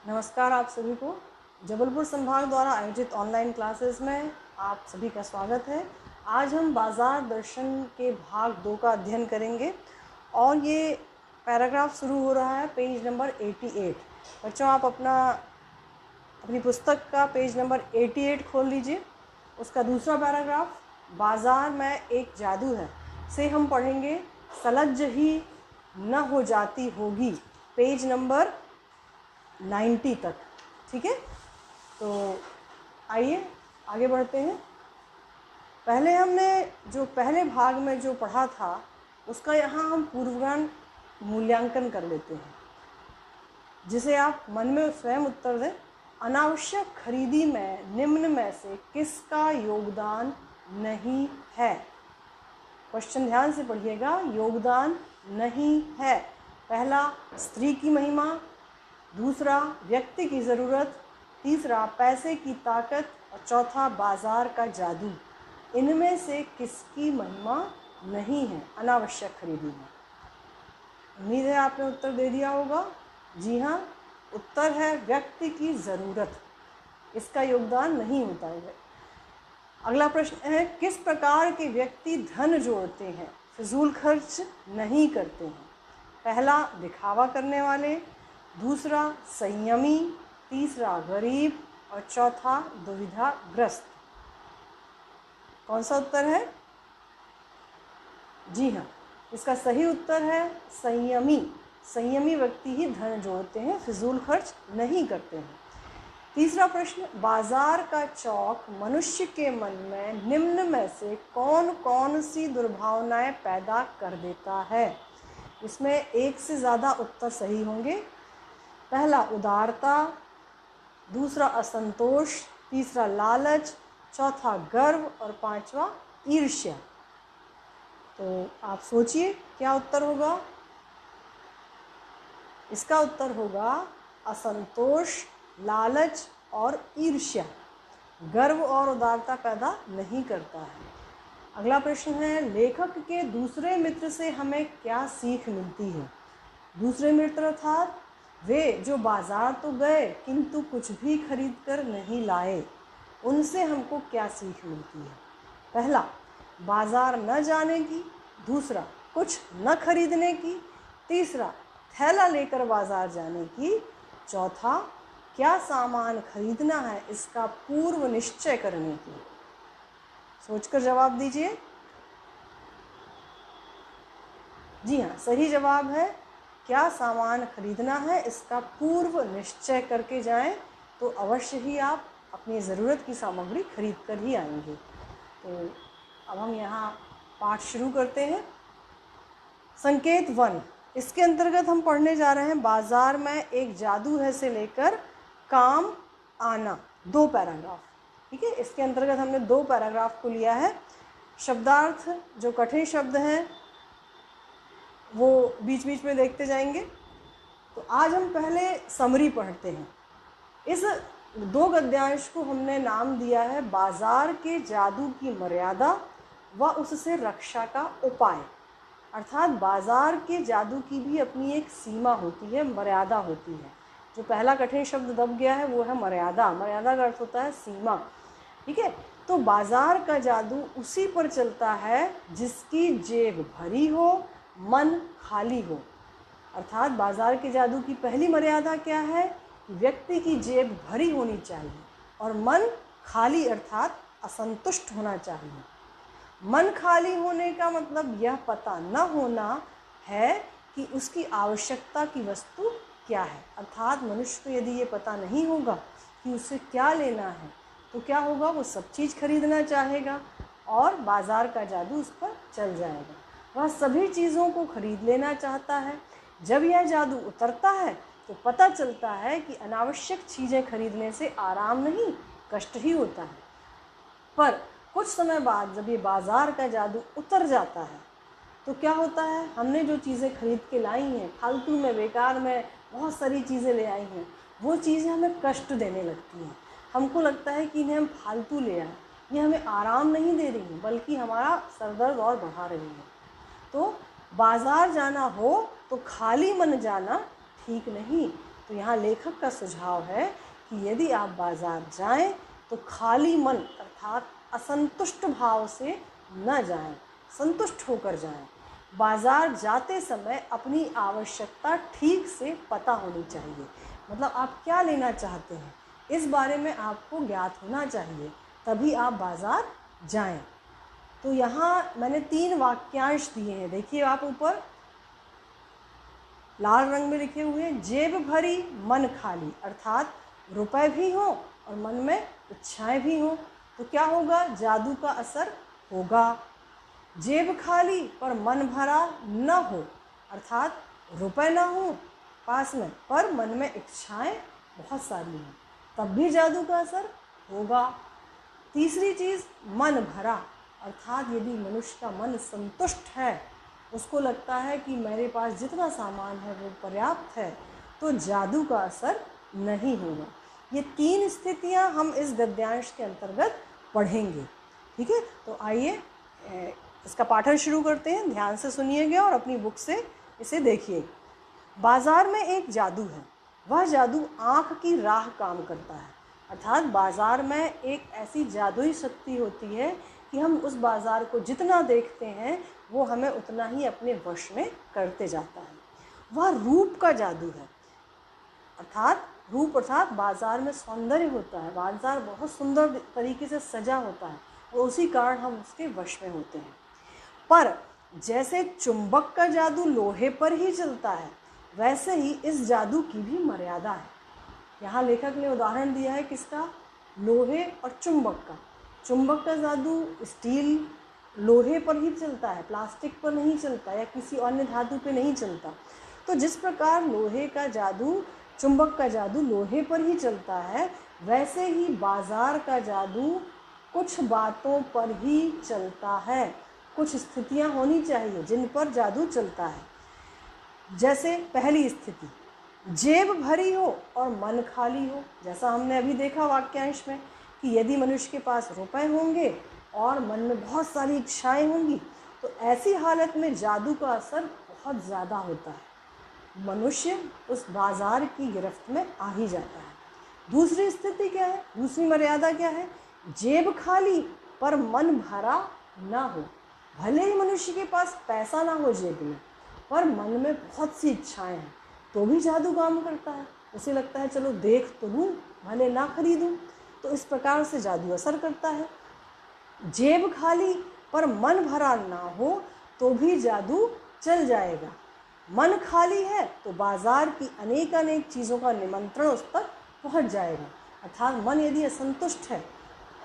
नमस्कार आप सभी को। जबलपुर संभाग द्वारा आयोजित ऑनलाइन क्लासेस में आप सभी का स्वागत है। आज हम बाजार दर्शन के भाग 2 का अध्ययन करेंगे और ये पैराग्राफ शुरू हो रहा है पेज नंबर 88। बच्चों आप अपनी पुस्तक का पेज नंबर 88 खोल लीजिए। उसका दूसरा पैराग्राफ बाजार में एक जादू है से हम पढ़ेंगे सलज्ज ही न हो जाती होगी, पेज नंबर 90 तक। ठीक है, तो आइए आगे बढ़ते हैं। पहले हमने जो पहले भाग में जो पढ़ा था उसका यहाँ हम पूर्वगान मूल्यांकन कर लेते हैं, जिसे आप मन में स्वयं उत्तर दें। अनावश्यक खरीदी में निम्न में से किसका योगदान नहीं है? क्वेश्चन ध्यान से पढ़िएगा। योगदान नहीं है। पहला स्त्री की महिमा, दूसरा व्यक्ति की ज़रूरत, तीसरा पैसे की ताकत और चौथा बाजार का जादू। इनमें से किसकी महिमा नहीं है अनावश्यक खरीदी में? उम्मीद है आपने उत्तर दे दिया होगा। जी हाँ, उत्तर है व्यक्ति की ज़रूरत। इसका योगदान नहीं होता है। अगला प्रश्न है किस प्रकार के व्यक्ति धन जोड़ते हैं, फिजूल खर्च नहीं करते हैं? पहला दिखावा करने वाले, दूसरा संयमी, तीसरा गरीब और चौथा दुविधाग्रस्त। कौन सा उत्तर है? जी हाँ, इसका सही उत्तर है संयमी। संयमी व्यक्ति ही धन जोड़ते हैं, फिजूल खर्च नहीं करते हैं। तीसरा प्रश्न बाजार का चौक मनुष्य के मन में निम्न में से कौन कौन सी दुर्भावनाएं पैदा कर देता है? इसमें एक से ज़्यादा उत्तर सही होंगे। पहला उदारता, दूसरा असंतोष, तीसरा लालच, चौथा गर्व और पांचवा ईर्ष्या। तो आप सोचिए क्या उत्तर होगा। इसका उत्तर होगा असंतोष, लालच और ईर्ष्या। गर्व और उदारता पैदा नहीं करता है। अगला प्रश्न है लेखक के दूसरे मित्र से हमें क्या सीख मिलती है? दूसरे मित्र अर्थात वे जो बाजार तो गए किंतु कुछ भी खरीद कर नहीं लाए, उनसे हमको क्या सीख मिलती है? पहला बाजार न जाने की, दूसरा कुछ न खरीदने की, तीसरा थैला लेकर बाजार जाने की, चौथा क्या सामान खरीदना है इसका पूर्व निश्चय करने की। सोचकर जवाब दीजिए। जी हाँ, सही जवाब है क्या सामान खरीदना है इसका पूर्व निश्चय करके जाएं तो अवश्य ही आप अपनी ज़रूरत की सामग्री खरीद कर ही आएंगे। तो अब हम यहाँ पाठ शुरू करते हैं। संकेत 1, इसके अंतर्गत हम पढ़ने जा रहे हैं बाजार में एक जादू है से लेकर काम आना, 2 पैराग्राफ। ठीक है, इसके अंतर्गत हमने 2 पैराग्राफ को लिया है। शब्दार्थ जो कठिन शब्द हैं वो बीच बीच में देखते जाएंगे। तो आज हम पहले समरी पढ़ते हैं। इस 2 गद्यांश को हमने नाम दिया है बाजार के जादू की मर्यादा व उससे रक्षा का उपाय। अर्थात बाजार के जादू की भी अपनी एक सीमा होती है, मर्यादा होती है। जो पहला कठिन शब्द दब गया है वो है मर्यादा। मर्यादा का अर्थ होता है सीमा। ठीक है, तो बाजार का जादू उसी पर चलता है जिसकी जेब भरी हो, मन खाली हो। अर्थात बाजार के जादू की पहली मर्यादा क्या है? व्यक्ति की जेब भरी होनी चाहिए और मन खाली अर्थात असंतुष्ट होना चाहिए। मन खाली होने का मतलब यह पता न होना है कि उसकी आवश्यकता की वस्तु क्या है। अर्थात मनुष्य को यदि ये पता नहीं होगा कि उसे क्या लेना है तो क्या होगा, वो सब चीज़ खरीदना चाहेगा और बाजार का जादू उस पर चल जाएगा। वह सभी चीज़ों को खरीद लेना चाहता है। जब यह जादू उतरता है तो पता चलता है कि अनावश्यक चीज़ें खरीदने से आराम नहीं, कष्ट ही होता है। पर कुछ समय बाद जब ये बाजार का जादू उतर जाता है तो क्या होता है, हमने जो चीज़ें खरीद के लाई हैं, फालतू में, बेकार में बहुत सारी चीज़ें ले आई हैं, वो चीज़ें हमें कष्ट देने लगती हैं। हमको लगता है कि इन्हें हम फालतू ले आए, ये हमें आराम नहीं दे रही हैं बल्कि हमारा सरदर्द और बढ़ा रही है। तो बाज़ार जाना हो तो खाली मन जाना ठीक नहीं, तो यहाँ लेखक का सुझाव है कि यदि आप बाज़ार जाएं तो खाली मन अर्थात असंतुष्ट भाव से न जाएं, संतुष्ट होकर जाएं। बाज़ार जाते समय अपनी आवश्यकता ठीक से पता होनी चाहिए, मतलब आप क्या लेना चाहते हैं इस बारे में आपको ज्ञात होना चाहिए, तभी आप बाज़ार जाएं। तो यहाँ मैंने 3 वाक्यांश दिए हैं, देखिए आप ऊपर लाल रंग में लिखे हुए हैं। जेब भरी मन खाली, अर्थात रुपए भी हो और मन में इच्छाएं भी हो तो क्या होगा, जादू का असर होगा। जेब खाली पर मन भरा न हो, अर्थात रुपए ना हो पास में पर मन में इच्छाएं बहुत सारी हैं, तब भी जादू का असर होगा। तीसरी चीज़, मन भरा, अर्थात यदि मनुष्य का मन संतुष्ट है, उसको लगता है कि मेरे पास जितना सामान है वो पर्याप्त है, तो जादू का असर नहीं होगा। ये 3 स्थितियां हम इस गद्यांश के अंतर्गत पढ़ेंगे। ठीक है, तो आइए इसका पाठन शुरू करते हैं। ध्यान से सुनिएगा और अपनी बुक से इसे देखिए। बाज़ार में एक जादू है, वह जादू आँख की राह काम करता है, अर्थात बाज़ार में एक ऐसी जादुई शक्ति होती है कि हम उस बाज़ार को जितना देखते हैं वो हमें उतना ही अपने वश में करते जाता है। वह रूप का जादू है, अर्थात रूप अर्थात बाज़ार में सौंदर्य होता है, बाज़ार बहुत सुंदर तरीके से सजा होता है और उसी कारण हम उसके वश में होते हैं। पर जैसे चुंबक का जादू लोहे पर ही चलता है, वैसे ही इस जादू की भी मर्यादा है। यहाँ लेखक ने उदाहरण दिया है किसका, लोहे और चुंबक का। चुंबक का जादू स्टील लोहे पर ही चलता है, प्लास्टिक पर नहीं चलता या किसी अन्य धातु पे नहीं चलता। तो जिस प्रकार लोहे का जादू चुंबक का जादू लोहे पर ही चलता है, वैसे ही बाज़ार का जादू कुछ बातों पर ही चलता है। कुछ स्थितियाँ होनी चाहिए जिन पर जादू चलता है। जैसे पहली स्थिति, जेब भरी हो और मन खाली हो, जैसा हमने अभी देखा वाक्यांश में कि यदि मनुष्य के पास रुपए होंगे और मन में बहुत सारी इच्छाएं होंगी तो ऐसी हालत में जादू का असर बहुत ज़्यादा होता है, मनुष्य उस बाज़ार की गिरफ्त में आ ही जाता है। दूसरी स्थिति क्या है, दूसरी मर्यादा क्या है, जेब खाली पर मन भरा ना हो, भले ही मनुष्य के पास पैसा ना हो जेब में पर मन में बहुत सी इच्छाएं हैं तो भी जादू काम करता है। उसे लगता है चलो देख तो लूँ, भले ना खरीदूँ, तो इस प्रकार से जादू असर करता है। जेब खाली पर मन भरा ना हो तो भी जादू चल जाएगा। मन खाली है तो बाज़ार की अनेक चीज़ों का निमंत्रण उस तक पहुंच जाएगा, अर्थात मन यदि असंतुष्ट है,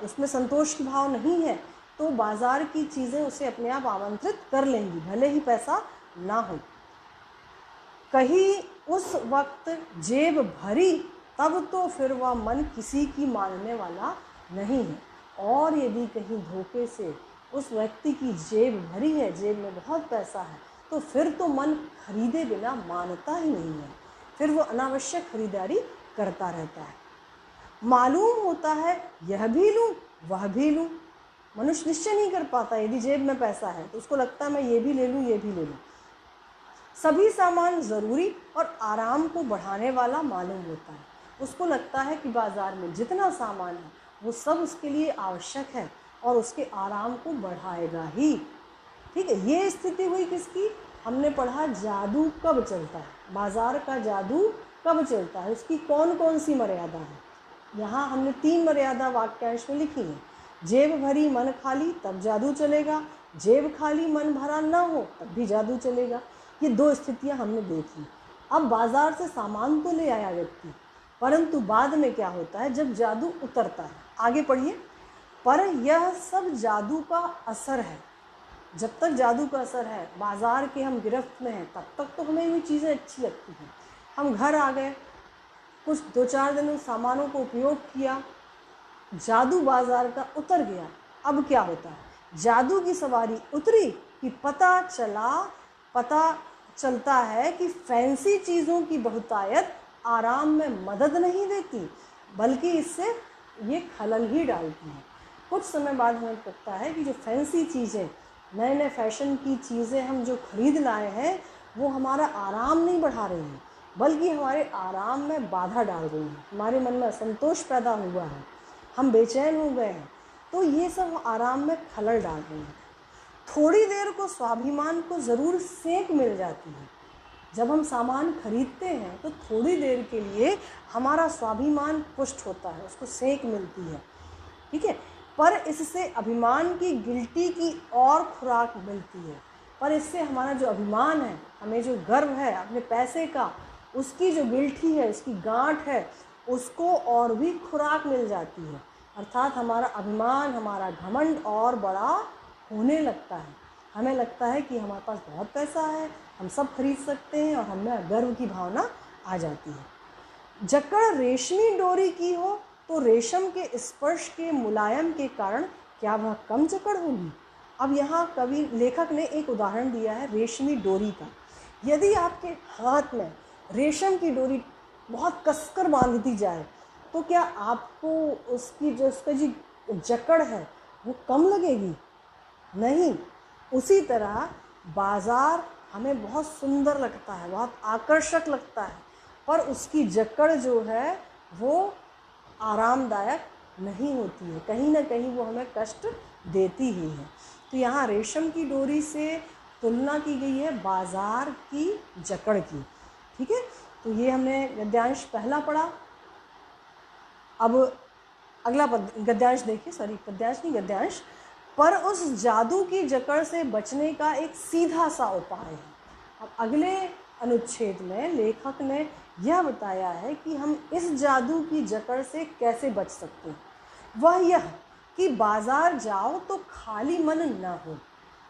उसमें संतोष की भाव नहीं है, तो बाज़ार की चीज़ें उसे अपने आप आमंत्रित कर लेंगी, भले ही पैसा ना हो। कहीं उस वक्त जेब भरी तब तो फिर वह मन किसी की मानने वाला नहीं है, और यदि कहीं धोखे से उस व्यक्ति की जेब भरी है, जेब में बहुत पैसा है, तो फिर तो मन खरीदे बिना मानता ही नहीं है, फिर वो अनावश्यक खरीदारी करता रहता है। मालूम होता है यह भी लूँ वह भी लूँ, मनुष्य निश्चय नहीं कर पाता। यदि जेब में पैसा है तो उसको लगता है मैं ये भी ले लूँ ये भी ले लूँ। सभी सामान ज़रूरी और आराम को बढ़ाने वाला मालूम होता है, उसको लगता है कि बाज़ार में जितना सामान है वो सब उसके लिए आवश्यक है और उसके आराम को बढ़ाएगा ही। ठीक है, ये स्थिति हुई किसकी, हमने पढ़ा जादू कब चलता है, बाज़ार का जादू कब चलता है, उसकी कौन कौन सी मर्यादा है। यहाँ हमने 3 मर्यादा वाक्यांश में लिखी है। जेब भरी मन खाली तब जादू चलेगा, जेब खाली मन भरा ना हो तब भी जादू चलेगा। ये 2 स्थितियाँ हमने देखी। अब बाज़ार से सामान तो ले आया व्यक्ति, परंतु बाद में क्या होता है, जब जादू उतरता है, आगे पढ़िए, पर यह सब जादू का असर है। जब तक जादू का असर है, बाज़ार के हम गिरफ्त में हैं, तब तक तो हमें ये चीज़ें अच्छी लगती हैं। हम घर आ गए, कुछ 2-4 दिन उन सामानों को उपयोग किया, जादू बाज़ार का उतर गया। अब क्या होता है, जादू की सवारी उतरी कि पता चलता है कि फैंसी चीज़ों की बहुतायत आराम में मदद नहीं देती, बल्कि इससे ये खलल ही डालती है। कुछ समय बाद हमें लगता है कि जो फैंसी चीज़ें, नए फैशन की चीज़ें हम जो खरीद लाए हैं वो हमारा आराम नहीं बढ़ा रही हैं, बल्कि हमारे आराम में बाधा डाल रही हैं। हमारे मन में असंतोष पैदा हुआ है, हम बेचैन हो गए हैं, तो ये सब आराम में खलल डाल रही हैं। थोड़ी देर को स्वाभिमान को ज़रूर सेंक मिल जाती है। जब हम सामान खरीदते हैं तो थोड़ी देर के लिए हमारा स्वाभिमान पुष्ट होता है, उसको सेंक मिलती है, ठीक है। पर इससे अभिमान की गिल्टी की और खुराक मिलती है। पर इससे हमारा जो अभिमान है, हमें जो गर्व है अपने पैसे का, उसकी जो गिल्टी है, उसकी गांठ है, उसको और भी खुराक मिल जाती है। अर्थात हमारा अभिमान, हमारा घमंड और बड़ा होने लगता है। हमें लगता है कि हमारे पास बहुत पैसा है, हम सब खरीद सकते हैं, और हमें गर्व की भावना आ जाती है। जकड़ रेशमी डोरी की हो तो रेशम के स्पर्श के मुलायम के कारण क्या वह कम जकड़ होगी? अब यहाँ कवि लेखक ने एक उदाहरण दिया है रेशमी डोरी का। यदि आपके हाथ में रेशम की डोरी बहुत कसकर बांध दी जाए तो क्या आपको उसका जो जकड़ है वो कम लगेगी? नहीं। उसी तरह बाज़ार हमें बहुत सुंदर लगता है, बहुत आकर्षक लगता है, पर उसकी जकड़ जो है वो आरामदायक नहीं होती है, कहीं ना कहीं वो हमें कष्ट देती ही है। तो यहाँ रेशम की डोरी से तुलना की गई है बाज़ार की जकड़ की, ठीक है। तो ये हमने गद्यांश पहला पढ़ा। अब अगला गद्यांश देखिए, सॉरी पद्यांश नहीं, गद्यांश। पर उस जादू की जकड़ से बचने का एक सीधा सा उपाय है। अब अगले अनुच्छेद में लेखक ने यह बताया है कि हम इस जादू की जकड़ से कैसे बच सकते हैं। वह यह कि बाज़ार जाओ तो खाली मन न हो।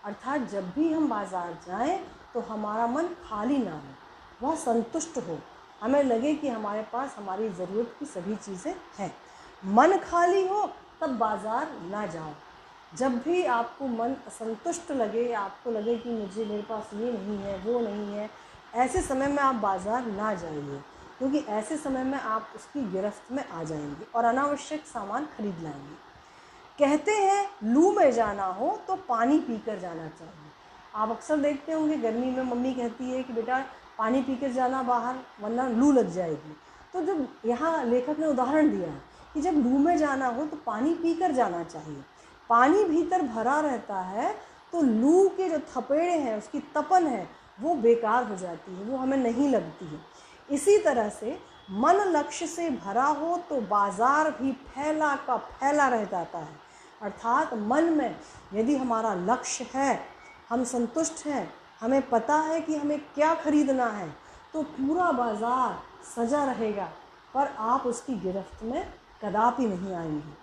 अर्थात जब भी हम बाज़ार जाएं तो हमारा मन खाली ना हो, वह संतुष्ट हो, हमें लगे कि हमारे पास हमारी ज़रूरत की सभी चीज़ें हैं। मन खाली हो तब बाज़ार ना जाओ। जब भी आपको मन असंतुष्ट लगे, आपको लगे कि मुझे मेरे पास ये नहीं है, वो नहीं है, ऐसे समय में आप बाज़ार ना जाइए, क्योंकि ऐसे समय में आप उसकी गिरफ्त में आ जाएंगे और अनावश्यक सामान खरीद लाएंगे। कहते हैं लू में जाना हो तो पानी पीकर जाना चाहिए। आप अक्सर देखते होंगे गर्मी में मम्मी कहती है कि बेटा पानी पीकर जाना बाहर, वरना लू लग जाएगी। तो जब यहाँ लेखक ने उदाहरण दिया है कि जब लू में जाना हो तो पानी पीकर जाना चाहिए। पानी भीतर भरा रहता है तो लू के जो थपेड़े हैं, उसकी तपन है, वो बेकार हो जाती है, वो हमें नहीं लगती है। इसी तरह से मन लक्ष्य से भरा हो तो बाज़ार भी फैला का फैला रह जाता है। अर्थात मन में यदि हमारा लक्ष्य है, हम संतुष्ट हैं, हमें पता है कि हमें क्या खरीदना है, तो पूरा बाज़ार सजा रहेगा, पर आप उसकी गिरफ्त में कदापि नहीं आएंगे।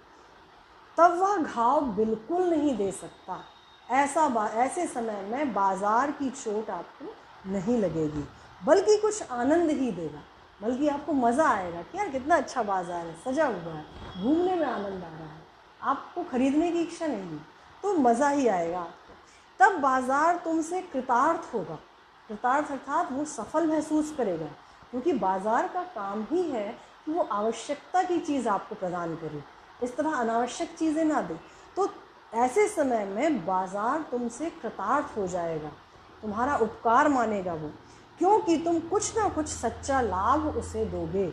तब वह घाव बिल्कुल नहीं दे सकता। ऐसे समय में बाज़ार की चोट आपको नहीं लगेगी, बल्कि कुछ आनंद ही देगा, बल्कि आपको मज़ा आएगा कि यार कितना अच्छा बाज़ार है, सजा हुआ है, घूमने में आनंद आ रहा है। आपको खरीदने की इच्छा नहीं, तो मज़ा ही आएगा आपको। तब बाज़ार तुमसे कृतार्थ होगा। कृतार्थ अर्थात वो सफल महसूस करेगा, क्योंकि बाज़ार का काम ही है कि वो आवश्यकता की चीज़ आपको प्रदान करे, इस तरह अनावश्यक चीज़ें ना दे। तो ऐसे समय में बाज़ार तुमसे कृतार्थ हो जाएगा, तुम्हारा उपकार मानेगा वो, क्योंकि तुम कुछ ना कुछ सच्चा लाभ उसे दोगे,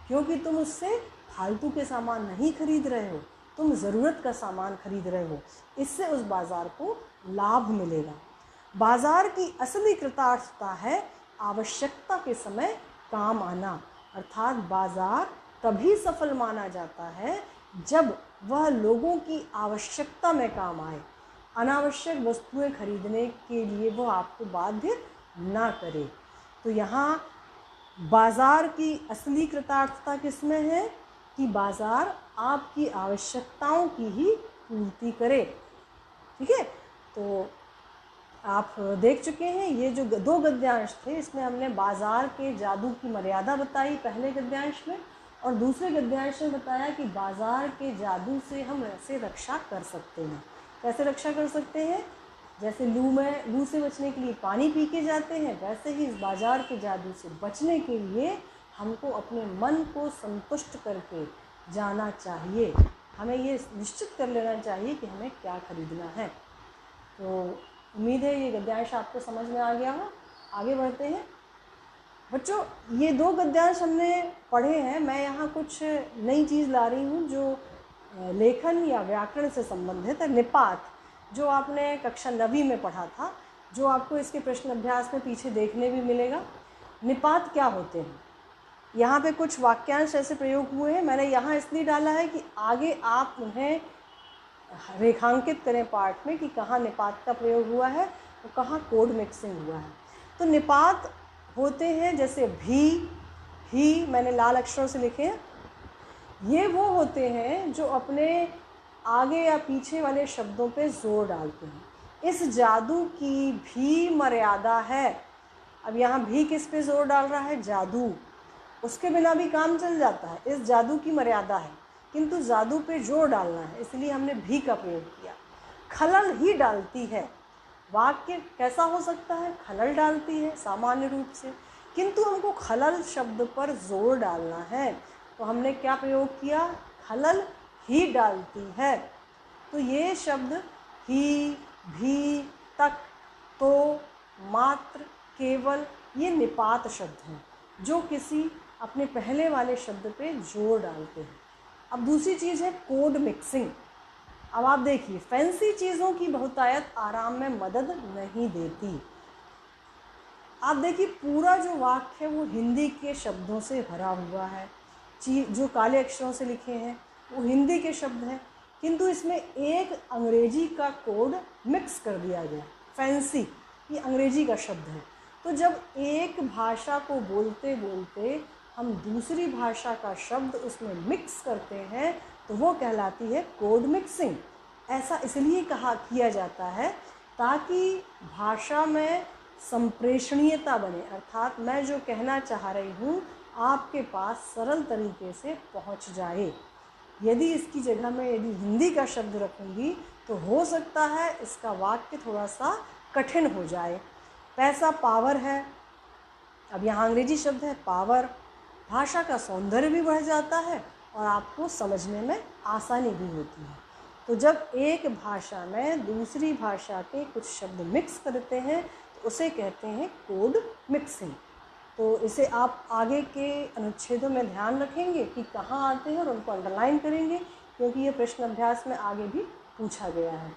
क्योंकि तुम उससे फालतू के सामान नहीं खरीद रहे हो, तुम ज़रूरत का सामान खरीद रहे हो। इससे उस बाज़ार को लाभ मिलेगा। बाज़ार की असली कृतार्थता है आवश्यकता के समय काम आना। अर्थात बाज़ार तभी सफल माना जाता है जब वह लोगों की आवश्यकता में काम आए, अनावश्यक वस्तुएं खरीदने के लिए वो आपको बाध्य ना करे। तो यहाँ बाज़ार की असली कृतार्थता किसमें है कि बाज़ार आपकी आवश्यकताओं की ही पूर्ति करे, ठीक है। तो आप देख चुके हैं ये जो दो गद्यांश थे, इसमें हमने बाज़ार के जादू की मर्यादा बताई पहले गद्यांश में, और दूसरे गद्यांश में बताया कि बाज़ार के जादू से हम ऐसे रक्षा कर सकते हैं। कैसे रक्षा कर सकते हैं? जैसे लू से बचने के लिए पानी पी के जाते हैं, वैसे ही इस बाज़ार के जादू से बचने के लिए हमको अपने मन को संतुष्ट करके जाना चाहिए। हमें ये निश्चित कर लेना चाहिए कि हमें क्या खरीदना है। तो उम्मीद है ये गद्यांश आपको समझ में आ गया हो। आगे बढ़ते हैं। बच्चों ये 2 गद्यांश हमने पढ़े हैं। मैं यहाँ कुछ नई चीज़ ला रही हूँ जो लेखन या व्याकरण से संबंधित है। निपात जो आपने कक्षा 9वीं में पढ़ा था, जो आपको इसके प्रश्न अभ्यास में पीछे देखने भी मिलेगा। निपात क्या होते हैं? यहाँ पे कुछ वाक्यांश ऐसे प्रयोग हुए हैं। मैंने यहाँ इसलिए डाला है कि आगे आप उन्हें रेखांकित करें पाठ में कि कहाँ निपात का प्रयोग हुआ है और कहाँ कोड मिक्सिंग हुआ है। तो निपात होते हैं जैसे भी, ही मैंने लाल अक्षरों से लिखे हैं। ये वो होते हैं जो अपने आगे या पीछे वाले शब्दों पे जोर डालते हैं। इस जादू की भी मर्यादा है। अब यहाँ भी किस पे जोर डाल रहा है? जादू। उसके बिना भी काम चल जाता है, इस जादू की मर्यादा है, किंतु जादू पे जोर डालना है, इसलिए हमने भी का प्रयोग किया। खलल ही डालती है। वाक्य कैसा हो सकता है? खलल डालती है सामान्य रूप से, किंतु हमको खलल शब्द पर जोर डालना है, तो हमने क्या प्रयोग किया? खलल ही डालती है। तो ये शब्द ही, भी, तक, तो, मात्र, केवल, ये निपात शब्द हैं जो किसी अपने पहले वाले शब्द पे जोर डालते हैं। अब दूसरी चीज़ है कोड मिक्सिंग। अब आप देखिए, फैंसी चीज़ों की बहुतायत आराम में मदद नहीं देती। आप देखिए पूरा जो वाक्य है वो हिंदी के शब्दों से भरा हुआ है। जो काले अक्षरों से लिखे हैं वो हिंदी के शब्द हैं, किंतु इसमें एक अंग्रेजी का कोड मिक्स कर दिया गया। फैंसी ये अंग्रेजी का शब्द है। तो जब एक भाषा को बोलते बोलते हम दूसरी भाषा का शब्द उसमें मिक्स करते हैं तो वो कहलाती है कोड मिक्सिंग। ऐसा इसलिए किया जाता है ताकि भाषा में संप्रेषणीयता बने, अर्थात मैं जो कहना चाह रही हूँ आपके पास सरल तरीके से पहुँच जाए। यदि इसकी जगह मैं यदि हिंदी का शब्द रखूँगी तो हो सकता है इसका वाक्य थोड़ा सा कठिन हो जाए। पैसा पावर है, अब यहाँ अंग्रेजी शब्द है पावर। भाषा का सौंदर्य भी बढ़ जाता है और आपको समझने में आसानी भी होती है। तो जब एक भाषा में दूसरी भाषा के कुछ शब्द मिक्स करते हैं तो उसे कहते हैं कोड मिक्सिंग। तो इसे आप आगे के अनुच्छेदों में ध्यान रखेंगे कि कहाँ आते हैं और उनको अंडरलाइन करेंगे, क्योंकि ये प्रश्न अभ्यास में आगे भी पूछा गया है।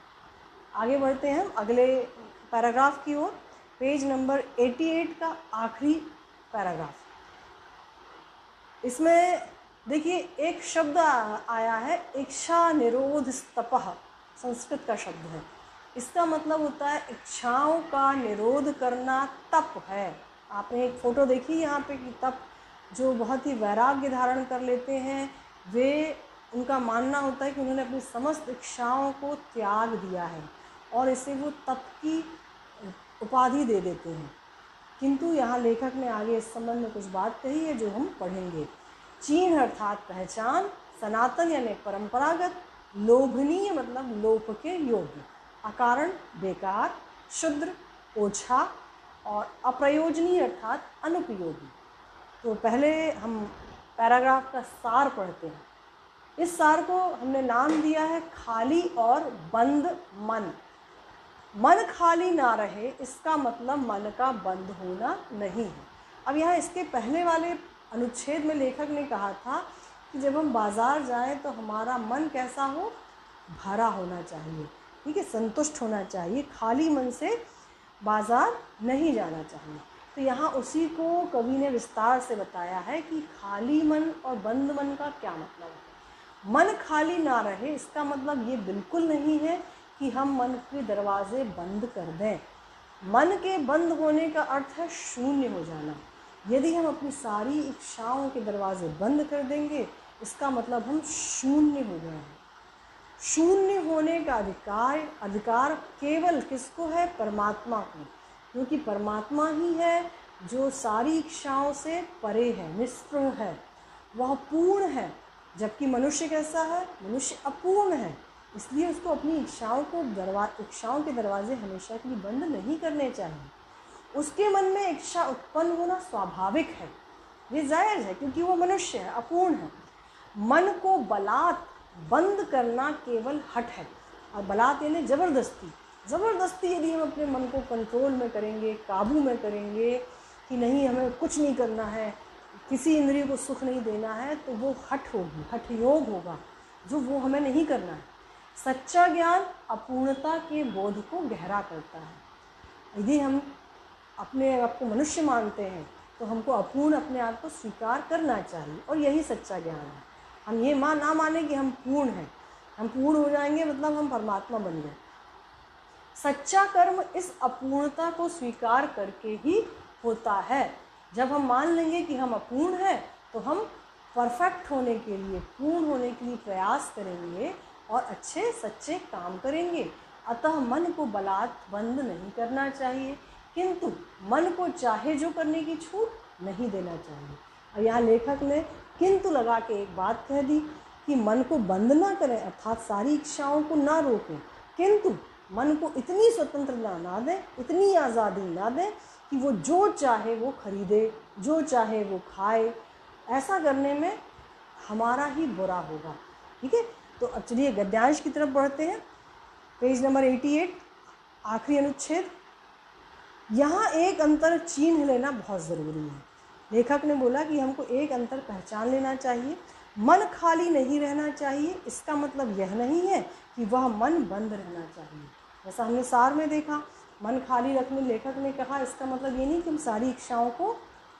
आगे बढ़ते हैं हम अगले पैराग्राफ की ओर। पेज नंबर 88 का आखिरी पैराग्राफ। इसमें देखिए एक शब्द आया है इच्छा निरोध स्तपः, संस्कृत का शब्द है। इसका मतलब होता है इच्छाओं का निरोध करना तप है। आपने एक फ़ोटो देखी यहाँ पे कि तप जो बहुत ही वैराग्य धारण कर लेते हैं, वे उनका मानना होता है कि उन्होंने अपनी समस्त इच्छाओं को त्याग दिया है और इसे वो तप की उपाधि दे देते हैं। किंतु यहाँ लेखक ने आगे इस संबंध में कुछ बात कही है जो हम पढ़ेंगे। चिन्ह अर्थात पहचान, सनातन यानी परंपरागत, लोभनीय मतलब लोभ के योग्य, अकारण बेकार, शुद्र ओछा और अप्रयोजनीय अर्थात अनुपयोगी। तो पहले हम पैराग्राफ का सार पढ़ते हैं। इस सार को हमने नाम दिया है खाली और बंद मन। मन खाली ना रहे इसका मतलब मन का बंद होना नहीं है। अब यहाँ इसके पहले वाले अनुच्छेद में लेखक ने कहा था कि जब हम बाज़ार जाएं तो हमारा मन कैसा हो? भरा होना चाहिए, ठीक है, संतुष्ट होना चाहिए। खाली मन से बाज़ार नहीं जाना चाहिए। तो यहाँ उसी को कवि ने विस्तार से बताया है कि खाली मन और बंद मन का क्या मतलब है। मन खाली ना रहे इसका मतलब ये बिल्कुल नहीं है कि हम मन के दरवाजे बंद कर दें। मन के बंद होने का अर्थ है शून्य हो जाना। यदि हम अपनी सारी इच्छाओं के दरवाजे बंद कर देंगे इसका मतलब हम शून्य हो गए हैं। शून्य होने का अधिकार केवल किसको है? परमात्मा को, क्योंकि परमात्मा ही है जो सारी इच्छाओं से परे है, निष्प्रभ है, वह पूर्ण है। जबकि मनुष्य कैसा है? मनुष्य अपूर्ण है, इसलिए उसको अपनी इच्छाओं के दरवाजे हमेशा के लिए बंद नहीं करने चाहिए। उसके मन में इच्छा उत्पन्न होना स्वाभाविक है, ये जायज़ है, क्योंकि वो मनुष्य है, अपूर्ण है। मन को बलात् बंद करना केवल हठ है, और बलात् यानी ज़बरदस्ती। ज़बरदस्ती यदि हम अपने मन को कंट्रोल में करेंगे, काबू में करेंगे, कि नहीं हमें कुछ नहीं करना है, किसी इंद्रिय को सुख नहीं देना है, तो वो हठ होगी, हठ योग होगा, जो वो हमें नहीं करना है। सच्चा ज्ञान अपूर्णता के बोध को गहरा करता है। यदि हम अपने आप को मनुष्य मानते हैं तो हमको अपूर्ण अपने आप को स्वीकार करना चाहिए, और यही सच्चा ज्ञान है। हम ये ना माने कि हम पूर्ण हैं, हम पूर्ण हो जाएंगे मतलब हम परमात्मा बन गए। सच्चा कर्म इस अपूर्णता को स्वीकार करके ही होता है। जब हम मान लेंगे कि हम अपूर्ण हैं तो हम परफेक्ट होने के लिए, पूर्ण होने के लिए प्रयास करेंगे और अच्छे सच्चे काम करेंगे। अतः मन को बलात् बंद नहीं करना चाहिए, किंतु मन को चाहे जो करने की छूट नहीं देना चाहिए। और यहाँ लेखक ने किंतु लगा के एक बात कह दी कि मन को बंद ना करें, अर्थात सारी इच्छाओं को ना रोकें, किंतु मन को इतनी स्वतंत्रता ना दें, इतनी आज़ादी ना दें कि वो जो चाहे वो खरीदे, जो चाहे वो खाए। ऐसा करने में हमारा ही बुरा होगा। ठीक है, तो अब चलिए गद्यांश की तरफ बढ़ते हैं। पेज नंबर 88, आखिरी अनुच्छेद। यहाँ एक अंतर चिन्ह लेना बहुत ज़रूरी है। लेखक ने बोला कि हमको एक अंतर पहचान लेना चाहिए। मन खाली नहीं रहना चाहिए, इसका मतलब यह नहीं है कि वह मन बंद रहना चाहिए। जैसा हमने सार में देखा, मन खाली रखने लेखक ने कहा, इसका मतलब ये नहीं कि हम सारी इच्छाओं को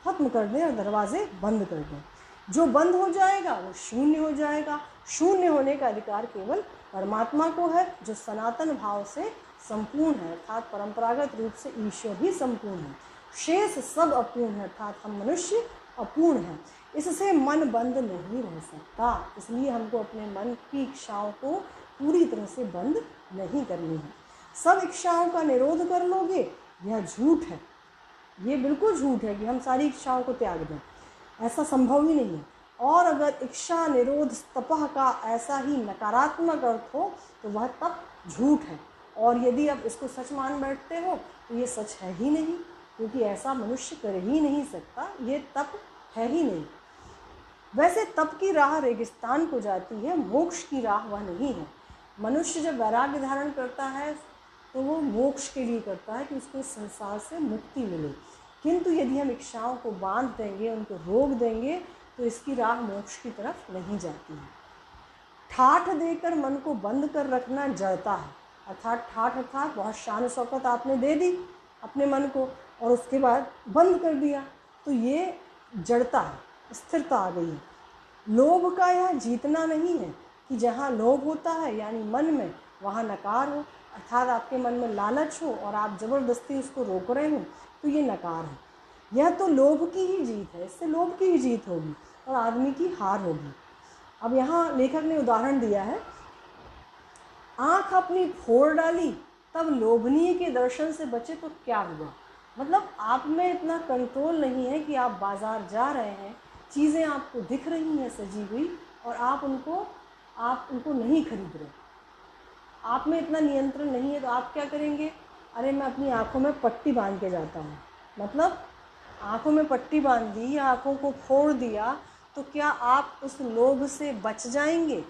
खत्म कर दें और दरवाजे बंद कर दें। जो बंद हो जाएगा वो शून्य हो जाएगा। शून्य होने का अधिकार केवल परमात्मा को है, जो सनातन भाव से संपूर्ण है, अर्थात परंपरागत रूप से ईश्वर ही संपूर्ण है। शेष सब अपूर्ण है, अर्थात हम मनुष्य अपूर्ण हैं। इससे मन बंद नहीं रह सकता, इसलिए हमको अपने मन की इच्छाओं को पूरी तरह से बंद नहीं करनी है। सब इच्छाओं का निरोध कर लोगे, यह झूठ है। ये बिल्कुल झूठ है कि हम सारी इच्छाओं को त्याग दें, ऐसा संभव ही नहीं है। और अगर इच्छा निरोध तपह का ऐसा ही नकारात्मक अर्थ हो तो वह तप झूठ है। और यदि आप इसको सच मान बैठते हो तो ये सच है ही नहीं, क्योंकि ऐसा मनुष्य कर ही नहीं सकता, ये तप है ही नहीं। वैसे तप की राह रेगिस्तान को जाती है, मोक्ष की राह वह नहीं है। मनुष्य जब वैराग्य धारण करता है तो वो मोक्ष के लिए करता है कि उसको इस संसार से मुक्ति मिले। किंतु यदि हम इच्छाओं को बांध देंगे, उनको रोक देंगे, तो इसकी राह मोक्ष की तरफ नहीं जाती है। ठाठ देकर मन को बंद कर रखना जड़ता है, अर्थात ठाठ अर्थात बहुत शान शौकत आपने दे दी अपने मन को और उसके बाद बंद कर दिया, तो ये जड़ता है, स्थिरता आ गई है। लोभ का यह जीतना नहीं है कि जहाँ लोभ होता है यानी मन में, वहाँ नकार हो, अर्थात आपके मन में लालच हो और आप ज़बरदस्ती उसको रोक रहे हो, तो ये नकार है। यह तो लोभ की ही जीत है, इससे लोभ की ही जीत होगी और आदमी की हार होगी। अब यहाँ लेखक ने उदाहरण दिया है, आँख अपनी फोड़ डाली तब लोभनीय के दर्शन से बचे तो क्या हुआ। मतलब आप में इतना कंट्रोल नहीं है कि आप बाज़ार जा रहे हैं, चीज़ें आपको दिख रही हैं सजी हुई और आप उनको नहीं खरीद रहे। आप में इतना नियंत्रण नहीं है, तो आप क्या करेंगे, अरे मैं अपनी आँखों में पट्टी बांध के जाता हूँ। मतलब आँखों में पट्टी बांध दी, आँखों को फोड़ दिया, तो क्या आप उस लोभ से बच जाएंगे?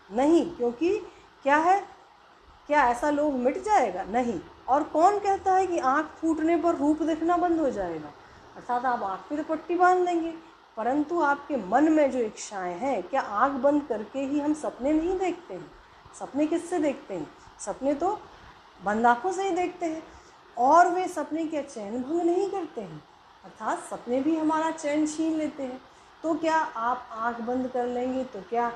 नहीं, क्योंकि क्या है, क्या ऐसा लोभ मिट जाएगा? नहीं। और कौन कहता है कि आँख फूटने पर रूप देखना बंद हो जाएगा? अर्थात आप आँख पे तो पट्टी बांध देंगे, परंतु आपके मन में जो इच्छाएं हैं, क्या आँख बंद करके ही हम सपने नहीं देखते हैं? सपने किससे देखते हैं? सपने तो बंद आँखों से ही देखते हैं, और वे सपने क्या चैन भंग नहीं करते हैं, अर्थात सपने भी हमारा चैन छीन लेते हैं। तो क्या आप आँख बंद कर लेंगे तो क्या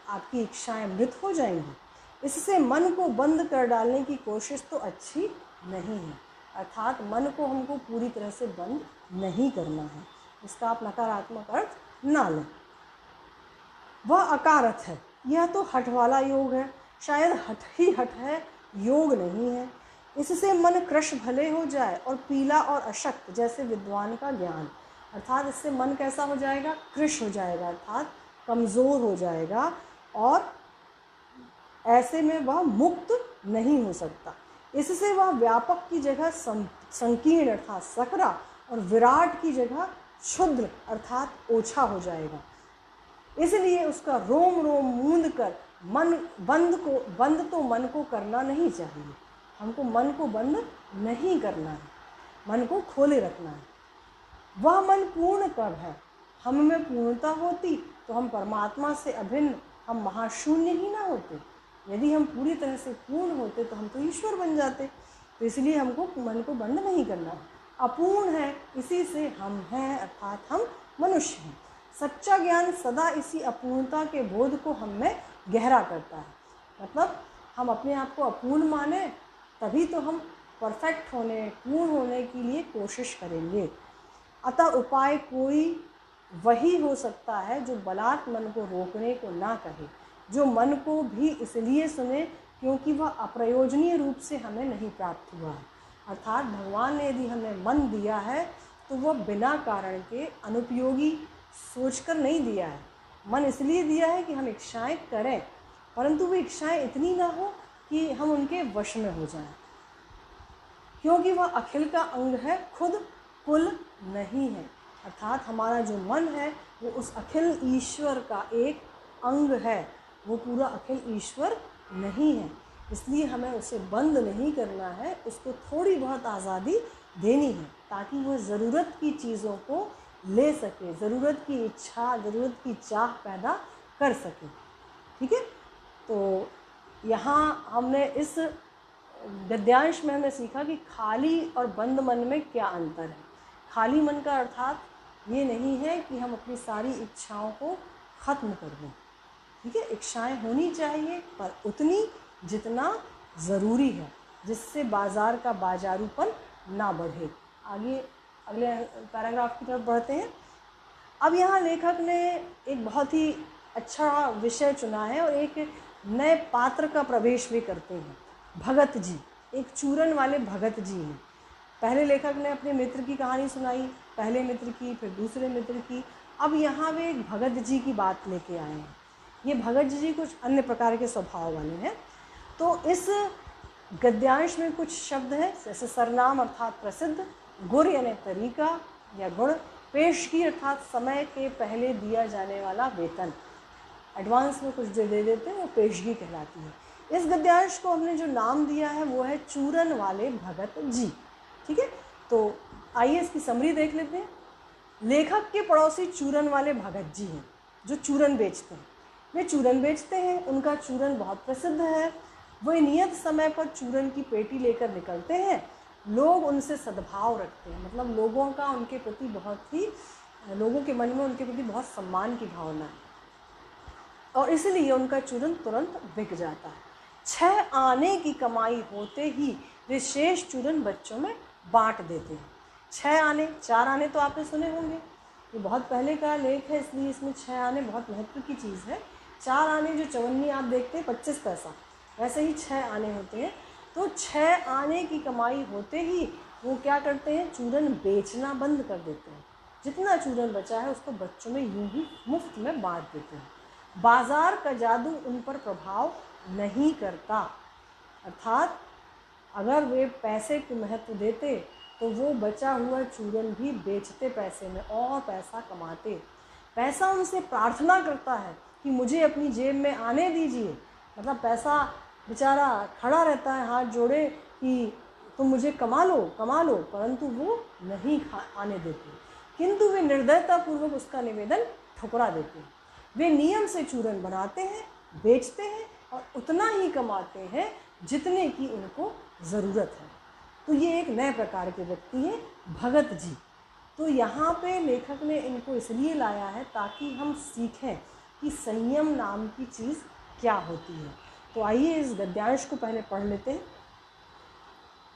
आपकी इच्छाएं मृत हो जाएंगी? इससे मन को बंद कर डालने की कोशिश तो अच्छी नहीं है, अर्थात मन को हमको पूरी तरह से बंद नहीं करना है। इसका आप नकारात्मक अर्थ ना लें। वह अकारथ है, यह तो हठ वाला योग है, शायद हठ ही हठ है, योग नहीं है। इससे मन कृश भले हो जाए और पीला और अशक्त जैसे विद्वान का ज्ञान, अर्थात इससे मन कैसा हो जाएगा, कृश हो जाएगा, अर्थात कमज़ोर हो जाएगा और ऐसे में वह मुक्त नहीं हो सकता। इससे वह व्यापक की जगह संकीर्ण अर्थात सकरा और विराट की जगह क्षुद्र अर्थात ओछा हो जाएगा। इसलिए उसका रोम रोम मूंद कर बंद तो मन को करना नहीं चाहिए। हमको मन को बंद नहीं करना है, मन को खोले रखना है। वह मन पूर्ण कब है? हम में पूर्णता होती तो हम परमात्मा से अभिन्न, हम महाशून्य ही ना होते। यदि हम पूरी तरह से पूर्ण होते तो हम तो ईश्वर बन जाते। तो इसलिए हमको मन को बंद नहीं करना है। अपूर्ण है, इसी से हम हैं, अर्थात हम मनुष्य हैं। सच्चा ज्ञान सदा इसी अपूर्णता के बोध को हम में गहरा करता है। मतलब हम अपने आप को अपूर्ण माने, तभी तो हम परफेक्ट होने, पूर्ण होने के लिए कोशिश करेंगे। अतः उपाय कोई वही हो सकता है जो बलात् मन को रोकने को ना कहे, जो मन को भी इसलिए सुने क्योंकि वह अप्रयोजनीय रूप से हमें नहीं प्राप्त हुआ है। अर्थात भगवान ने यदि हमें मन दिया है तो वह बिना कारण के अनुपयोगी सोचकर नहीं दिया है। मन इसलिए दिया है कि हम इच्छाएं करें, परंतु वो इच्छाएं इतनी ना हो कि हम उनके वश में हो जाएं, क्योंकि वह अखिल का अंग है, खुद कुल नहीं है। अर्थात हमारा जो मन है वो उस अखिल ईश्वर का एक अंग है, वो पूरा अखिल ईश्वर नहीं है। इसलिए हमें उसे बंद नहीं करना है, उसको थोड़ी बहुत आज़ादी देनी है ताकि वो ज़रूरत की चीज़ों को ले सके, ज़रूरत की इच्छा, ज़रूरत की चाह पैदा कर सके। ठीक है, तो यहाँ हमने इस गद्यांश में हमने सीखा कि खाली और बंद मन में क्या अंतर है। खाली मन का अर्थात ये नहीं है कि हम अपनी सारी इच्छाओं को ख़त्म कर दें। ठीक है, इच्छाएं होनी चाहिए पर उतनी जितना ज़रूरी है, जिससे बाज़ार का बाजारूपन ना बढ़े। आगे अगले पैराग्राफ की तरफ बढ़ते हैं। अब यहाँ लेखक ने एक बहुत ही अच्छा विषय चुना है और एक नए पात्र का प्रवेश भी करते हैं। भगत जी, एक चूरन वाले भगत जी हैं। पहले लेखक ने अपने मित्र की कहानी सुनाई, पहले मित्र की, फिर दूसरे मित्र की। अब यहाँ वे एक भगत जी की बात लेके आए हैं। ये भगत जी कुछ अन्य प्रकार के स्वभाव वाले हैं। तो इस गद्यांश में कुछ शब्द हैं जैसे सरनाम अर्थात प्रसिद्ध, गुर यानी तरीका या गुण, पेशगी अर्थात समय के पहले दिया जाने वाला वेतन, एडवांस में कुछ दे देते हैं वो पेशगी कहलाती है। इस गद्यांश को हमने जो नाम दिया है वो है चूरन वाले भगत जी। ठीक है, तो आइए इसकी समरी देख लेते हैं। लेखक के पड़ोसी चूरन वाले भगत जी हैं जो चूरन बेचते हैं। वे चूरन बेचते हैं, उनका चूरन बहुत प्रसिद्ध है। वे नियत समय पर चूरन की पेटी लेकर निकलते हैं। लोग उनसे सद्भाव रखते हैं, मतलब लोगों का उनके प्रति बहुत ही, लोगों के मन में उनके प्रति बहुत सम्मान की भावना है और इसलिए उनका चूरन तुरंत बिक जाता है। 6 आने की कमाई होते ही वे शेष चूरन बच्चों में बांट देते हैं। 6 आने, 4 आने तो आपने सुने होंगे, ये बहुत पहले का लेख है इसलिए इसमें 6 आने बहुत महत्व की चीज़ है। 4 आने जो चवन्नी आप देखते हैं 25 पैसा, वैसे ही 6 आने होते हैं। तो 6 आने की कमाई होते ही वो क्या करते हैं, चूरन बेचना बंद कर देते हैं। जितना चूरन बचा है उसको बच्चों में यूं ही मुफ्त में बांट देते हैं। बाजार का जादू उन पर प्रभाव नहीं करता। अर्थात अगर वे पैसे को महत्व देते तो वो बचा हुआ चूरन भी बेचते पैसे में और पैसा कमाते। पैसा उनसे प्रार्थना करता है कि मुझे अपनी जेब में आने दीजिए, मतलब पैसा बेचारा खड़ा रहता है हाथ जोड़े कि तुम मुझे कमा लो, परंतु वो नहीं आने देते, किंतु वे निर्दयतापूर्वक उसका निवेदन ठुकरा देते हैं। वे नियम से चूरन बनाते हैं, बेचते हैं और उतना ही कमाते हैं जितने की उनको ज़रूरत है। तो ये एक नए प्रकार के व्यक्ति हैं भगत जी। तो यहाँ पे लेखक ने इनको इसलिए लाया है ताकि हम सीखें कि संयम नाम की चीज़ क्या होती है। तो आइए इस गद्यांश को पहले पढ़ लेते हैं।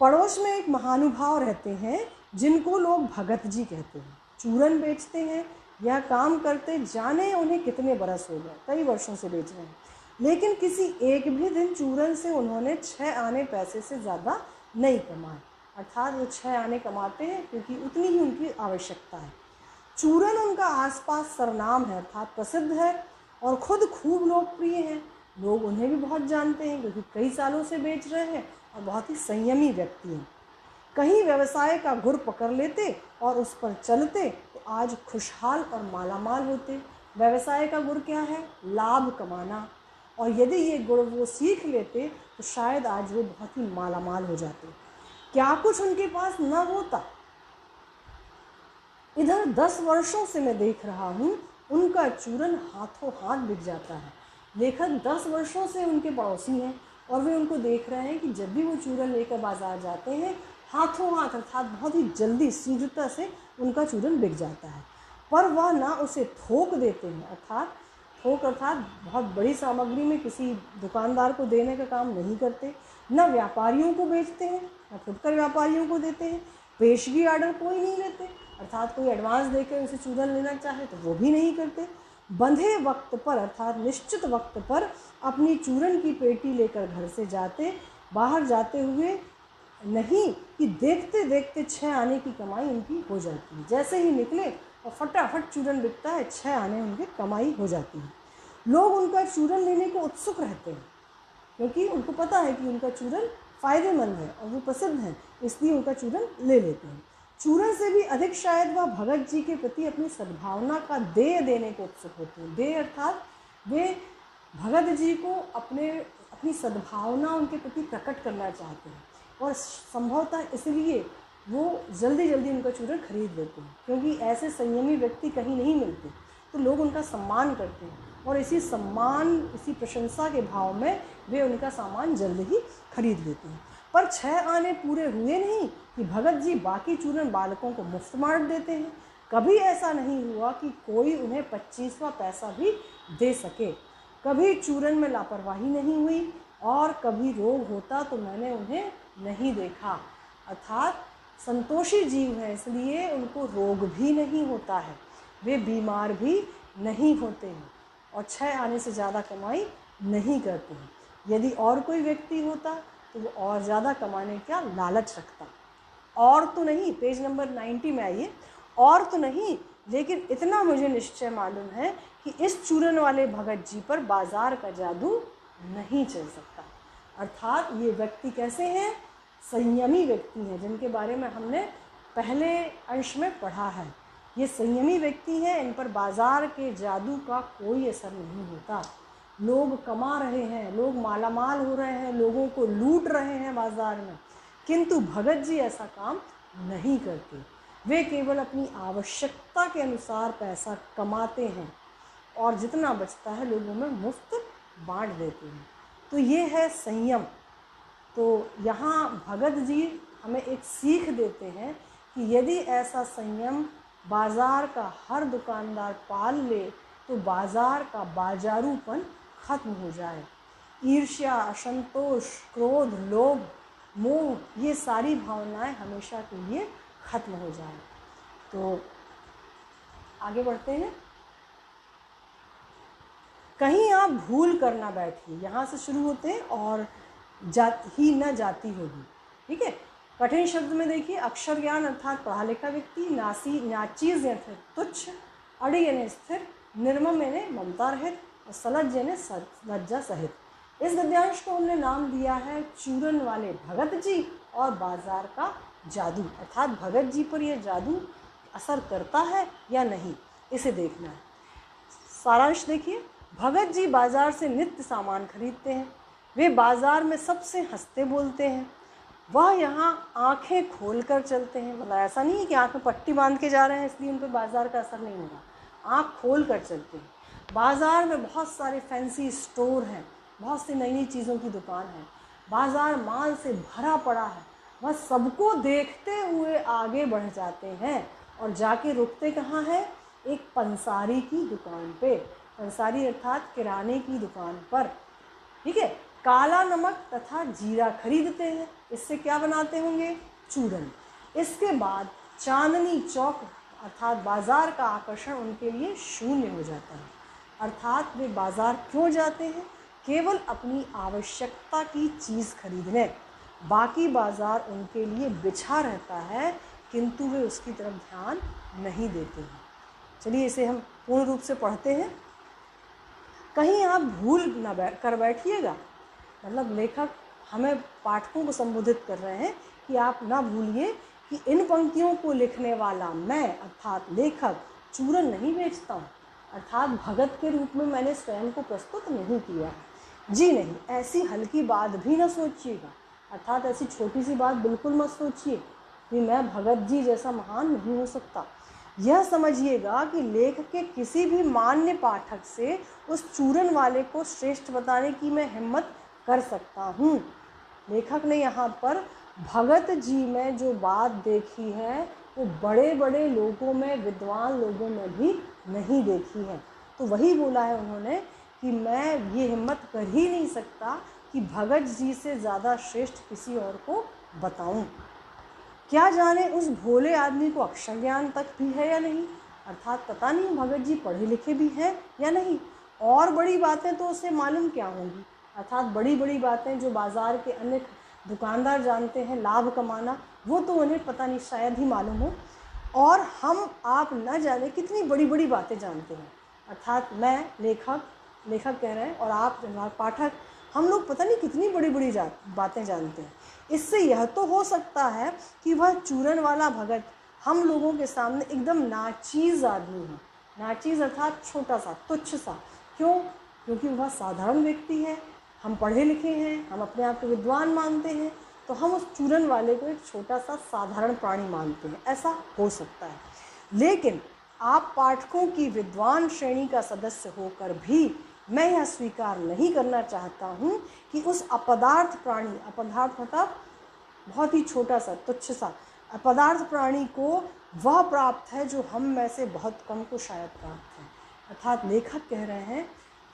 पड़ोस में एक महानुभाव रहते हैं जिनको लोग भगत जी कहते हैं। चूरन बेचते हैं, यह काम करते जाने उन्हें कितने बरस हो गए, कई वर्षों से बेच रहे हैं, लेकिन किसी एक भी दिन चूरन से उन्होंने 6 आने पैसे से ज़्यादा नहीं कमाए। अर्थात वो 6 आने कमाते हैं क्योंकि उतनी ही उनकी आवश्यकता है। चूरन उनका आसपास सरनाम है अर्थात प्रसिद्ध है और ख़ुद खूब लोकप्रिय हैं। लोग उन्हें भी बहुत जानते हैं क्योंकि कई सालों से बेच रहे हैं और बहुत ही संयमी व्यक्ति हैं। कहीं व्यवसाय का गुर पकड़ लेते और उस पर चलते तो आज खुशहाल और मालामाल होते। व्यवसाय का गुर क्या है? लाभ कमाना। और यदि ये गुण वो सीख लेते तो शायद आज वो बहुत ही मालामाल हो जाते। क्या कुछ उनके पास न होता, इधर 10 वर्षों से मैं देख रहा हूँ उनका चूरन हाथों हाथ बिक जाता है। लेखक 10 वर्षों से उनके पड़ोसी हैं और वे उनको देख रहे हैं कि जब भी वो चूरन लेकर बाजार जाते हैं हाथों हाथ अर्थात बहुत ही जल्दी शीघ्रता से उनका चूरन बिक जाता है। पर वह ना उसे थोक देते हैं, अर्थात थोक अर्थात बहुत बड़ी सामग्री में किसी दुकानदार को देने का काम नहीं करते, न व्यापारियों को बेचते हैं न फुटकर व्यापारियों को देते हैं, पेशगी आर्डर कोई नहीं लेते, अर्थात कोई एडवांस देकर उसे चूरन लेना चाहे तो वो भी नहीं करते। बंधे वक्त पर अर्थात निश्चित वक्त पर अपनी चूरन की पेटी लेकर घर से जाते, बाहर जाते हुए नहीं कि देखते देखते 6 आने की कमाई उनकी हो जाती है। जैसे ही निकले और फटाफट चूरन बिकता है, 6 आने उनकी कमाई हो जाती है। लोग उनका चूरन लेने को उत्सुक रहते हैं क्योंकि उनको पता है कि उनका चूरन फ़ायदेमंद है और वो प्रसिद्ध है, इसलिए उनका चूरन ले लेते हैं। चूरन से भी अधिक शायद वह भगत जी के प्रति अपनी सद्भावना का देय देने को उत्सुक होते हैं। देय अर्थात वे भगत जी को अपनी सद्भावना उनके प्रति प्रकट करना चाहते हैं और संभवतः इसलिए वो जल्दी जल्दी उनका चूरन खरीद लेते हैं क्योंकि ऐसे संयमी व्यक्ति कहीं नहीं मिलते, तो लोग उनका सम्मान करते हैं और इसी सम्मान इसी प्रशंसा के भाव में वे उनका सामान जल्द ही खरीद लेते हैं। पर 6 आने पूरे हुए नहीं कि भगत जी बाकी चूरन बालकों को मुफ्त बांट देते हैं। कभी ऐसा नहीं हुआ कि कोई उन्हें 25वां पैसा भी दे सके। कभी चूरन में लापरवाही नहीं हुई और कभी रोग होता तो मैंने उन्हें नहीं देखा। अर्थात संतोषी जीव है इसलिए उनको रोग भी नहीं होता है, वे बीमार भी नहीं होते हैं और 6 आने से ज़्यादा कमाई नहीं करते हैं। यदि और कोई व्यक्ति होता तो वो और ज़्यादा कमाने का लालच रखता। और तो नहीं, पेज नंबर 90 में आइए। और तो नहीं, लेकिन इतना मुझे निश्चय मालूम है कि इस चूरन वाले भगत जी पर बाजार का जादू नहीं चल सकता। अर्थात ये व्यक्ति कैसे हैं? संयमी व्यक्ति हैं, जिनके बारे में हमने पहले अंश में पढ़ा है। ये संयमी व्यक्ति हैं, इन पर बाजार के जादू का कोई असर नहीं होता। लोग कमा रहे हैं, लोग मालामाल हो रहे हैं, लोगों को लूट रहे हैं बाजार में, किंतु भगत जी ऐसा काम नहीं करते। वे केवल अपनी आवश्यकता के अनुसार पैसा कमाते हैं और जितना बचता है लोगों में मुफ्त बांट देते हैं। तो ये है संयम। तो यहाँ भगत जी हमें एक सीख देते हैं कि यदि ऐसा संयम बाज़ार का हर दुकानदार पाल ले तो बाज़ार का बाजारूपन खत्म हो जाए। ईर्ष्या, असंतोष, क्रोध, लोभ, मोह, ये सारी भावनाएं हमेशा के लिए खत्म हो जाए। तो आगे बढ़ते हैं। कहीं आप भूल कर ना बैठिए, यहाँ से शुरू होते हैं और ही न जाती होगी। ठीक है, कठिन शब्द में देखिए, अक्षर ज्ञान अर्थात पढ़ा लिखा व्यक्ति, नाचीज यानी तुच्छ, अड़ी यानी स्थिर, निर्मम यानी ममता रहित और सलज यानी लज्जा सहित। इस गद्यांश को हमने नाम दिया है चूरन वाले भगत जी और बाजार का जादू। अर्थात भगत जी पर यह जादू असर करता है या नहीं, इसे देखना है। सारांश देखिए, भगत जी बाजार से नित्य सामान खरीदते हैं। वे बाजार में सबसे हंसते बोलते हैं। वह यहाँ आंखें खोल कर चलते हैं, मतलब ऐसा नहीं है कि आँख में पट्टी बांध के जा रहे हैं इसलिए उन पर बाजार का असर नहीं होगा। आँख खोल कर चलते हैं। बाज़ार में बहुत सारे फैंसी स्टोर हैं, बहुत सी नई नई चीज़ों की दुकान है। बाज़ार माल से भरा पड़ा है। वह सबको देखते हुए आगे बढ़ जाते हैं और जाके रुकते कहाँ हैं? एक पंसारी की दुकान पे। पंसारी अर्थात किराने की दुकान पर। ठीक है, काला नमक तथा जीरा खरीदते हैं। इससे क्या बनाते होंगे? चूरन। इसके बाद चांदनी चौक अर्थात बाज़ार का आकर्षण उनके लिए शून्य हो जाता है। अर्थात वे बाज़ार क्यों जाते हैं? केवल अपनी आवश्यकता की चीज़ खरीदने। बाकी बाज़ार उनके लिए बिछा रहता है किंतु वे उसकी तरफ ध्यान नहीं देते हैं। चलिए इसे हम पूर्ण रूप से पढ़ते हैं। कहीं आप भूल न कर बैठिएगा, मतलब लेखक हमें पाठकों को संबोधित कर रहे हैं कि आप ना भूलिए कि इन पंक्तियों को लिखने वाला मैं अर्थात लेखक चूरन नहीं बेचता हूँ, अर्थात भगत के रूप में मैंने स्वयं को प्रस्तुत नहीं किया है। जी नहीं, ऐसी हल्की बात भी न सोचिएगा, अर्थात ऐसी छोटी सी बात बिल्कुल मत सोचिए कि मैं भगत जी जैसा महान नहीं हो सकता। यह समझिएगा कि लेखक के किसी भी मान्य पाठक से उस चूरन वाले को श्रेष्ठ बताने की मैं हिम्मत कर सकता हूँ। लेखक ने यहाँ पर भगत जी में जो बात देखी है वो बड़े बड़े लोगों में, विद्वान लोगों में भी नहीं देखी है। तो वही बोला है उन्होंने कि मैं ये हिम्मत कर ही नहीं सकता कि भगत जी से ज़्यादा श्रेष्ठ किसी और को बताऊं। क्या जाने उस भोले आदमी को अक्षर ज्ञान तक भी है या नहीं, अर्थात पता नहीं भगत जी पढ़े लिखे भी हैं या नहीं, और बड़ी बातें तो उसे मालूम क्या होंगी, अर्थात बड़ी बड़ी बातें जो बाज़ार के अन्य दुकानदार जानते हैं, लाभ कमाना, वो तो उन्हें पता नहीं, शायद ही मालूम हो। और हम आप न जाने कितनी बड़ी बड़ी बातें जानते हैं, अर्थात मैं लेखक कह रहे हैं और आप पाठक, हम लोग पता नहीं कितनी बड़ी बड़ी बातें जानते हैं। इससे यह तो हो सकता है कि वह चूरन वाला भगत हम लोगों के सामने एकदम नाचीज़ आदमी है। नाचीज़ अर्थात छोटा सा, तुच्छ सा। क्यों? क्योंकि वह साधारण व्यक्ति है, हम पढ़े लिखे हैं, हम अपने आप को विद्वान मानते हैं, तो हम उस चूरन वाले को एक छोटा सा साधारण प्राणी मानते हैं, ऐसा हो सकता है। लेकिन आप पाठकों की विद्वान श्रेणी का सदस्य होकर भी मैं यह स्वीकार नहीं करना चाहता हूँ कि उस अपदार्थ प्राणी, अपदार्थ मतलब बहुत ही छोटा सा, तुच्छ सा अपदार्थ प्राणी को वह प्राप्त है जो हम में से बहुत कम को शायद प्राप्त है। अर्थात लेखक कह रहे हैं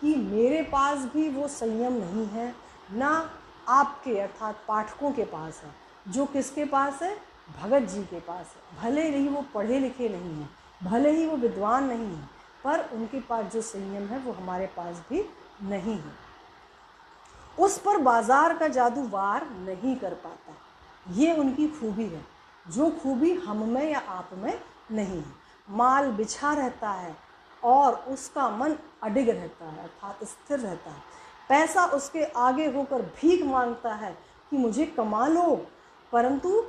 कि मेरे पास भी वो संयम नहीं है, ना आपके अर्थात पाठकों के पास है। जो किसके पास है? भगत जी के पास है। भले ही वो पढ़े लिखे नहीं हैं, भले ही वो विद्वान नहीं हैं, पर उनके पास जो संयम है वो हमारे पास भी नहीं है। उस पर बाजार का जादू वार नहीं कर पाता, ये उनकी खूबी है, जो खूबी हम में या आप में नहीं है। माल बिछा रहता है और उसका मन अडिग रहता है, अर्थात स्थिर रहता है। पैसा उसके आगे होकर भीख मांगता है कि मुझे कमा लो, परंतु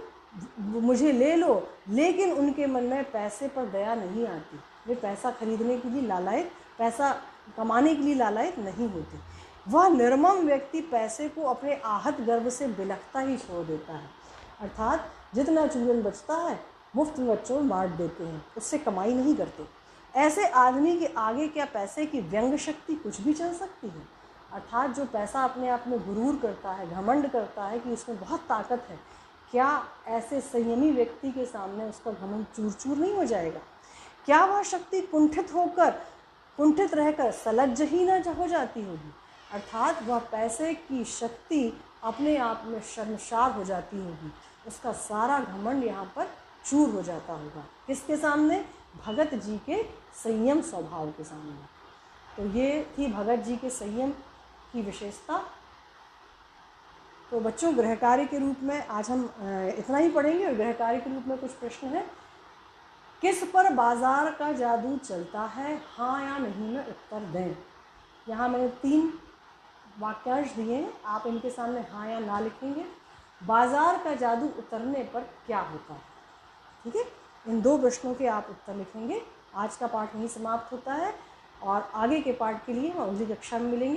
मुझे ले लो, लेकिन उनके मन में पैसे पर दया नहीं आती। वे पैसा खरीदने के लिए लालायित, पैसा कमाने के लिए लालायित नहीं होते। वह निर्मम व्यक्ति पैसे को अपने आहत गर्भ से बिलखता ही छोड़ देता है, अर्थात जितना चूरन बचता है मुफ्त में बच्चों में बांट देते हैं, उससे कमाई नहीं करते। ऐसे आदमी के आगे क्या पैसे की व्यंग शक्ति कुछ भी चल सकती है? अर्थात जो पैसा अपने आप में गुरूर करता है, घमंड करता है कि उसमें बहुत ताकत है, क्या ऐसे संयमी व्यक्ति के सामने उसका घमंड चूर चूर नहीं हो जाएगा? क्या वह शक्ति कुंठित रहकर सलज्ज ही न हो जाती होगी? अर्थात वह पैसे की शक्ति अपने आप में शर्मसार हो जाती होगी, उसका सारा घमंड यहाँ पर चूर हो जाता होगा। किसके सामने? भगत जी के संयम स्वभाव के सामने। तो ये थी भगत जी के संयम की विशेषता। तो बच्चों, गृह कार्य के रूप में आज हम इतना ही पढ़ेंगे, और गृह कार्य के रूप में कुछ प्रश्न हैं। किस पर बाजार का जादू चलता है, हाँ या नहीं में उत्तर दें। यहाँ मैंने 3 वाक्यांश दिए हैं, आप इनके सामने हाँ या ना लिखेंगे। बाजार का जादू उतरने पर क्या होता है? ठीक है, इन 2 प्रश्नों के आप उत्तर लिखेंगे। आज का पाठ यहीं समाप्त होता है और आगे के पाठ के लिए हम अगली कक्षा में मिलेंगे।